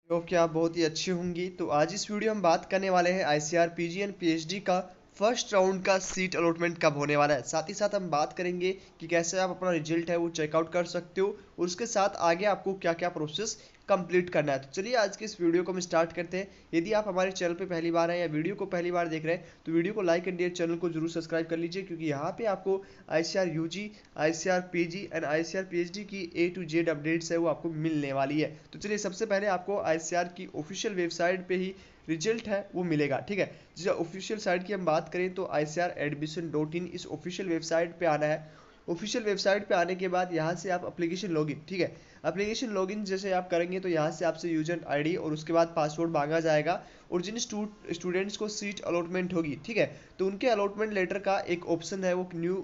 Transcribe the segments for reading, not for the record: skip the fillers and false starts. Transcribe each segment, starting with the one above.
जो कि आप बहुत ही अच्छी होंगी। तो आज इस वीडियो में हम बात करने वाले हैं आईसीआर पीजी एंड पीएचडी का फर्स्ट राउंड का सीट अलॉटमेंट कब होने वाला है। साथ ही साथ हम बात करेंगे कि कैसे आप अपना रिजल्ट है वो चेकआउट कर सकते हो और उसके साथ आगे आपको क्या क्या प्रोसेस कंप्लीट करना है। तो चलिए आज के इस वीडियो को हम स्टार्ट करते हैं। यदि आप हमारे चैनल पे पहली बार हैं या वीडियो को पहली बार देख रहे हैं तो वीडियो को लाइक एंड चैनल को जरूर सब्सक्राइब कर लीजिए, क्योंकि यहाँ पे आपको ICR UG, ICR PG and ICR PhD की ए टू जेड अपडेट्स है वो आपको मिलने वाली है। तो चलिए सबसे पहले आपको आईसीआर की ऑफिशियल वेबसाइट पे ही रिजल्ट है वो मिलेगा। ठीक है, जिस ऑफिशियल साइट की हम बात करें तो ICR.admission.in इस ऑफिशियल वेबसाइट पे आना है। ऑफिशियल वेबसाइट पे आने के बाद यहाँ से आप एप्लीकेशन लॉगिन, ठीक है, एप्लीकेशन लॉगिन जैसे आप करेंगे तो यहाँ से आपसे यूजर आईडी और उसके बाद पासवर्ड मांगा जाएगा। और जिन स्टूडेंट्स को सीट अलॉटमेंट होगी, ठीक है, तो उनके अलॉटमेंट लेटर का एक ऑप्शन है वो न्यू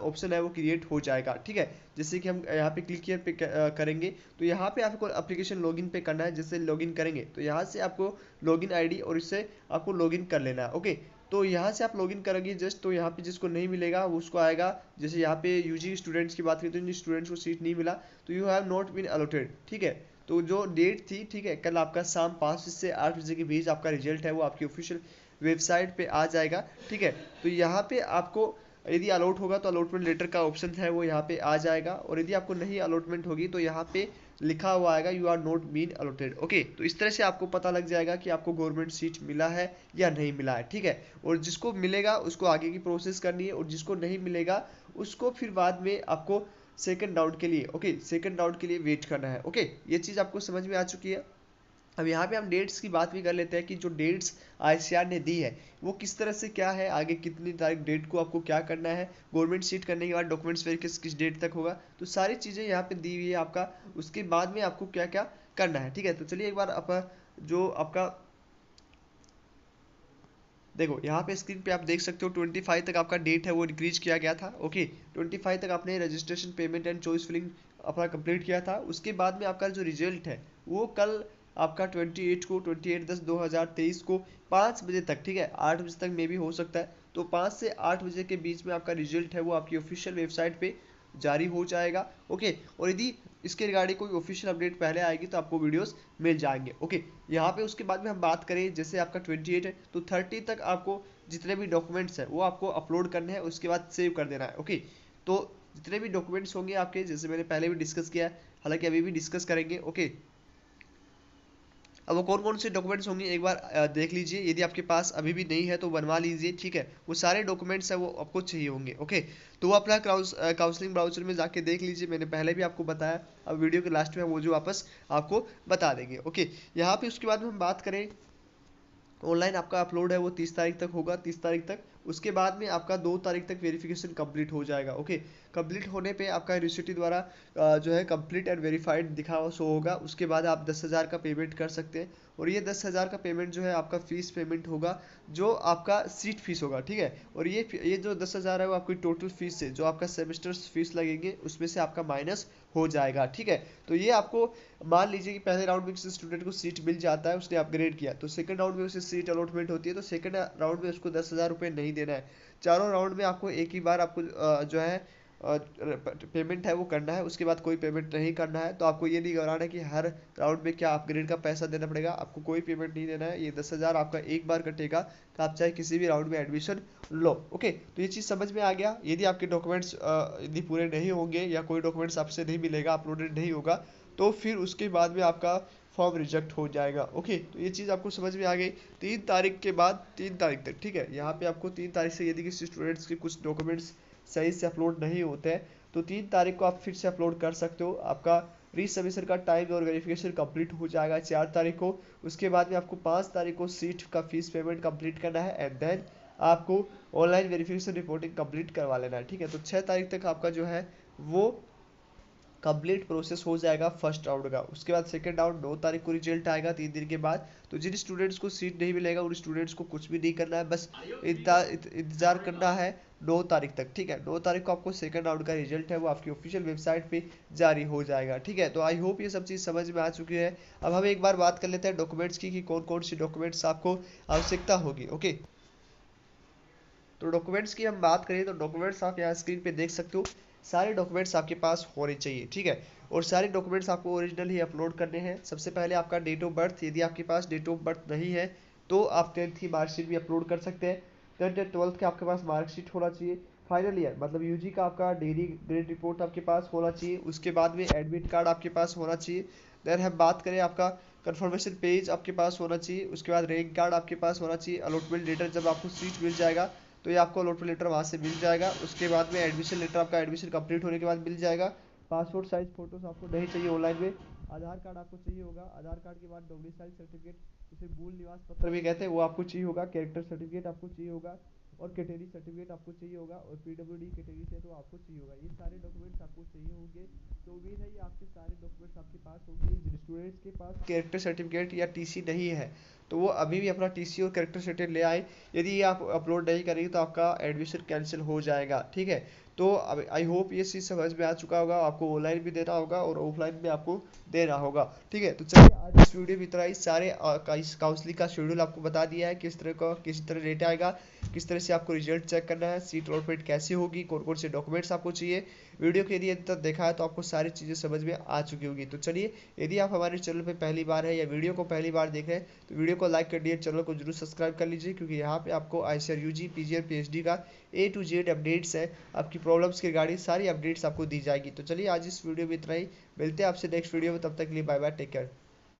ऑप्शन है वो क्रिएट हो जाएगा। ठीक है, जैसे कि हम यहाँ पे क्लिक हियर पे करेंगे तो यहाँ पे आपको एप्लीकेशन लॉगिन पे करना है। जैसे लॉगिन करेंगे तो यहाँ से आपको लॉगिन आईडी और इससे आपको लॉगिन कर लेना है। ओके, तो यहाँ से आप लॉगिन करेंगे जस्ट, तो यहाँ पे जिसको नहीं मिलेगा वो उसको आएगा। जैसे यहाँ पे यूजी स्टूडेंट्स की बात करें तो जिन स्टूडेंट्स को सीट नहीं मिला तो you have not been allotted. ठीक है, तो जो डेट थी, ठीक है, कल आपका शाम 5 से 8 बजे के बीच आपका रिजल्ट है वो आपकी ऑफिशियल वेबसाइट पे आ जाएगा। ठीक है, तो यहाँ पे आपको यदि अलॉट होगा तो अलॉटमेंट लेटर का ऑप्शन है वो यहाँ पे आ जाएगा, और यदि आपको नहीं अलॉटमेंट होगी तो यहाँ पे लिखा हुआ आएगा you are not been allotted. Okay, तो इस तरह से आपको पता लग जाएगा कि आपको गवर्नमेंट सीट मिला है या नहीं मिला है। ठीक है, और जिसको मिलेगा उसको आगे की प्रोसेस करनी है, और जिसको नहीं मिलेगा उसको फिर बाद में आपको सेकंड राउंड के लिए, ओके, सेकंड राउंड के लिए वेट करना है। ओके, ये चीज़ आपको समझ में आ चुकी है। अब यहाँ पे हम डेट्स की बात भी कर लेते हैं कि जो डेट्स आईसीआर ने दी है वो किस तरह से क्या है, आगे कितनी तारीख डेट को आपको क्या करना है, गवर्नमेंट सीट करने के बाद डॉक्यूमेंट्स वेरिफिकेशन किस डेट तक होगा, तो सारी चीज़ें यहाँ पे दी हुई है आपका। उसके बाद में आपको क्या क्या करना है। ठीक है, तो चलिए एक बार आप जो आपका देखो यहाँ पे स्क्रीन पे आप देख सकते हो 25 तक आपका डेट है वो इंक्रीज किया गया था। ओके, 25 तक आपने registration payment and choice filling अपना कंप्लीट किया था। उसके बाद में आपका जो रिजल्ट है वो कल आपका 28 10/2023 को 5 बजे तक, ठीक है, 8 बजे तक मे भी हो सकता है, तो 5 से 8 बजे के बीच में आपका रिजल्ट है वो आपकी ऑफिशियल वेबसाइट पे जारी हो जाएगा। ओके, और यदि इसके रिगार्डिंग कोई ऑफिशियल अपडेट पहले आएगी तो आपको वीडियोस मिल जाएंगे। ओके, यहाँ पे उसके बाद में हम बात करें, जैसे आपका 28 है तो 30 तक आपको जितने भी डॉक्यूमेंट्स हैं वो आपको अपलोड करने हैं, उसके बाद सेव कर देना है। ओके, तो जितने भी डॉक्यूमेंट्स होंगे आपके, जैसे मैंने पहले भी डिस्कस किया है, हालांकि अभी भी डिस्कस करेंगे। ओके, अब वो कौन कौन से डॉक्यूमेंट्स होंगे एक बार देख लीजिए। यदि आपके पास अभी भी नहीं है तो बनवा लीजिए। ठीक है, वो सारे डॉक्यूमेंट्स है वो आपको चाहिए होंगे। ओके, तो वो अपना काउंसलिंग ब्राउजर में जाके देख लीजिए, मैंने पहले भी आपको बताया। अब वीडियो के लास्ट में वो जो वापस आपको बता देंगे। ओके, यहाँ पे उसके बाद में हम बात करें, ऑनलाइन आपका अपलोड है वो 30 तारीख तक होगा, 30 तारीख तक। उसके बाद में आपका 2 तारीख तक वेरिफिकेशन कंप्लीट हो जाएगा। ओके, कंप्लीट होने पे आपका यूनिवर्सिटी द्वारा जो है कंप्लीट एंड वेरीफाइड दिखा हुआ शो होगा। उसके बाद आप 10,000 का पेमेंट कर सकते हैं, और ये 10,000 का पेमेंट जो है आपका फीस पेमेंट होगा, जो आपका सीट फीस होगा। ठीक है, और ये जो 10,000 है वो आपकी टोटल फीस से जो आपका सेमेस्टर फीस लगेंगे उसमें से आपका माइनस हो जाएगा। ठीक है, तो ये आपको मान लीजिए कि पहले राउंड में किसी स्टूडेंट को सीट मिल जाता है, उसने अपग्रेड किया, तो सेकंड राउंड में उसे सीट अलॉटमेंट होती है, तो सेकंड राउंड में उसको 10,000 रुपये नहीं देना है। चारों राउंड में आपको एक ही बार आपको जो है पेमेंट है वो करना है, उसके बाद कोई पेमेंट नहीं करना है। तो आपको ये नहीं कराना है कि हर राउंड में क्या अपग्रेड का पैसा देना पड़ेगा, आपको कोई पेमेंट नहीं देना है। ये 10,000 आपका एक बार कटेगा, तो आप चाहे किसी भी राउंड में एडमिशन लो। ओके, तो ये चीज़ समझ में आ गया। यदि आपके डॉक्यूमेंट्स यदि पूरे नहीं होंगे या कोई डॉक्यूमेंट्स आपसे नहीं मिलेगा, अपलोडेड नहीं होगा, तो फिर उसके बाद में आपका फॉर्म रिजेक्ट हो जाएगा। ओके, तो ये चीज़ आपको समझ में आ गई। 3 तारीख के बाद 3 तारीख तक, ठीक है, यहाँ पे आपको 3 तारीख से यदि किसी स्टूडेंट्स के कुछ डॉक्यूमेंट्स सही से अपलोड नहीं होते हैं तो 3 तारीख को आप फिर से अपलोड कर सकते हो। आपका रीसबमिशन का टाइम और वेरिफिकेशन कंप्लीट हो जाएगा 4 तारीख को। उसके बाद में आपको 5 तारीख को सीट का फीस पेमेंट कंप्लीट करना है, एंड देन आपको ऑनलाइन वेरिफिकेशन रिपोर्टिंग कंप्लीट करवा लेना है। ठीक है, तो 6 तारीख तक आपका जो है वो कंप्लीट प्रोसेस हो जाएगा फर्स्ट राउंड का। उसके बाद सेकंड राउंड 9 तारीख को रिजल्ट आएगा 3 दिन के बाद। तो जिन स्टूडेंट्स को सीट नहीं मिलेगा उन स्टूडेंट्स को कुछ भी नहीं करना है, बस इंतजार करना है 9 तारीख तक। ठीक है, 9 तारीख को आपको सेकंड राउंड का रिजल्ट है वो आपकी ऑफिशियल वेबसाइट पे जारी हो जाएगा। ठीक है, तो आई होप ये सब चीज़ समझ में आ चुकी है। अब हम एक बार बात कर लेते हैं डॉक्यूमेंट्स की कि कौन कौन सी डॉक्यूमेंट्स आपको आवश्यकता होगी। ओके, तो डॉक्यूमेंट्स की हम बात करें तो डॉक्यूमेंट्स आप यहाँ स्क्रीन पे देख सकते हो। सारे डॉक्यूमेंट्स आपके पास होने चाहिए, ठीक है। और सारे डॉक्यूमेंट्स आपको ओरिजिनल ही अपलोड करने हैं। सबसे पहले आपका डेट ऑफ बर्थ, यदि आपके पास डेट ऑफ बर्थ नहीं है तो आप 10th की मार्कशीट भी अपलोड कर सकते हैं। 10th या 12th के आपके पास मार्कशीट होना चाहिए। फाइनल ईयर मतलब यूजी का आपका डेली ग्रेड रिपोर्ट आपके पास होना चाहिए। उसके बाद में एडमिट कार्ड आपके पास होना चाहिए। देन हम बात करें, आपका कंफर्मेशन पेज आपके पास होना चाहिए। उसके बाद रैंक कार्ड आपके पास होना चाहिए। अलॉटमेंट लेटर, जब आपको सीट मिल जाएगा तो ये आपको अलॉटमेंट लेटर वहाँ से मिल जाएगा। उसके बाद में एडमिशन लेटर आपका एडमिशन कंप्लीट होने के बाद मिल जाएगा। पासपोर्ट साइज फोटोज आपको नहीं चाहिए ऑनलाइन में। आधार कार्ड आपको चाहिए होगा। आधार कार्ड के बाद डोमिसाइल सर्टिफिकेट, जिसे मूल निवास पत्र भी कहते हैं, वो आपको चाहिए होगा। कैरेक्टर सर्टिफिकेट आपको चाहिए होगा। और कैटेगरी सर्टिफिकेट आपको चाहिए होगा। और पीडब्ल्यूडी कैटेगरी से तो आपको चाहिए होगा। ये सारे डॉक्यूमेंट्स आपको चाहिए होंगे। तो उम्मीद है ये आपके सारे डॉक्यूमेंट्स आपके पास होंगे। जिन स्टूडेंट्स के पास कैरेक्टर सर्टिफिकेट या टीसी नहीं है तो वो अभी भी अपना टीसी और कैरेक्टर सर्टिफिकेट ले आए। यदि ये आप अपलोड नहीं करेंगे तो आपका एडमिशन कैंसिल हो जाएगा, ठीक है। तो आई होप ये चीज़ समझ में आ चुका होगा। आपको ऑनलाइन भी देना होगा और ऑफलाइन भी आपको देना होगा, ठीक है। तो चलिए आज इस वीडियो में इतना ही। सारे काउंसलिंग का शेड्यूल आपको बता दिया है, किस तरह का किस तरह रेट आएगा, किस तरह से आपको रिजल्ट चेक करना है, सीट अलॉटमेंट कैसे होगी, कौन कौन से डॉक्यूमेंट्स आपको चाहिए। वीडियो के यदि अंत तक देखा है तो आपको सारी चीज़ें समझ में आ चुकी होगी। तो चलिए, यदि आप हमारे चैनल पर पहली बार है या वीडियो को पहली बार देख रहे हैं तो वीडियो को लाइक कर दिए, चैनल को जरूर सब्सक्राइब कर लीजिए, क्योंकि यहाँ पे आपको आईसीआर यूजी पीजी और पीएचडी का A to Z अपडेट्स है। आपकी प्रॉब्लम्स की रिगार्डिंग सारी अपडेट्स आपको दी जाएगी। तो चलिए आज इस वीडियो में इतना ही। मिलते हैं आपसे नेक्स्ट वीडियो में, तब तक के लिए बाय बाय, टेक केयर।